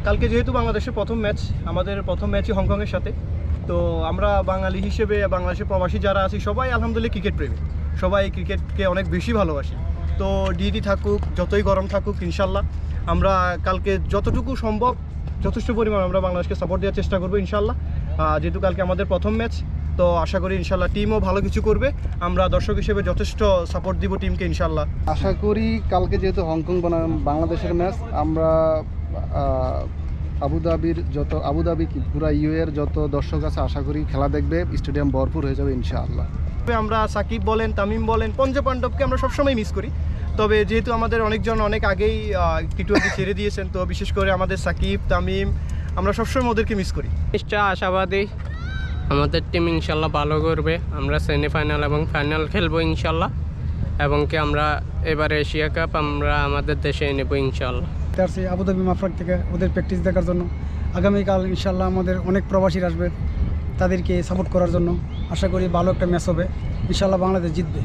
কালকে যেহেতু বাংলাদেশের প্রথম ম্যাচ, আমাদের প্রথম ম্যাচই হংকংয়ের সাথে, তো আমরা বাঙালি হিসেবে বাংলাদেশের প্রবাসী যারা আছি সবাই আলহামদুলিল্লাহ ক্রিকেট প্রেমী, সবাই ক্রিকেটকে অনেক বেশি ভালোবাসি। তো ডিউটি থাকুক, যতই গরম থাকুক, ইনশাল্লাহ আমরা কালকে যতটুকু সম্ভব যথেষ্ট পরিমাণ আমরা বাংলাদেশকে সাপোর্ট দেওয়ার চেষ্টা করবো ইনশাল্লাহ। যেহেতু কালকে আমাদের প্রথম ম্যাচ, তো আশা করি ইনশাল্লাহ টিমও ভালো কিছু করবে। আমরা দর্শক হিসেবে যথেষ্ট সাপোর্ট দিব টিমকে ইনশাল্লাহ। আশা করি কালকে যেহেতু হংকং বনাম বাংলাদেশের ম্যাচ, আমরা আবুধাবি কি পুরা ইউএর যত দর্শক আছে আশা করি খেলা দেখবে, স্টেডিয়াম ভরপুর হয়ে যাবে ইনশাআল্লাহ। আমরা সাকিব বলেন, তামিম বলেন, পঞ্জপাণ্ডবকে আমরা সবসময় মিস করি। তবে যেহেতু আমাদের অনেকজন অনেক আগেই টি-20 ছেড়ে দিয়েছেন, তো বিশেষ করে আমাদের সাকিব, তামিম, আমরা সবসময় ওদেরকে মিস করি। নিশ্চয় আশাবাদী আমাদের টিম ইনশাল্লাহ ভালো করবে। আমরা সেমিফাইনাল এবং ফাইনাল খেলবো ইনশাল্লাহ, এবং কি আমরা এবার এশিয়া কাপ আমরা আমাদের দেশে নেব ইনশাল্লাহ। আসছি আবুধাবি মাফরাক থেকে ওদের প্র্যাকটিস দেখার জন্য। আগামীকাল ইনশাল্লাহ আমাদের অনেক প্রবাসীরা আসবে তাদেরকে সাপোর্ট করার জন্য। আশা করি ভালো একটা ম্যাচ হবে, ইনশাল্লাহ বাংলাদেশ জিতবে।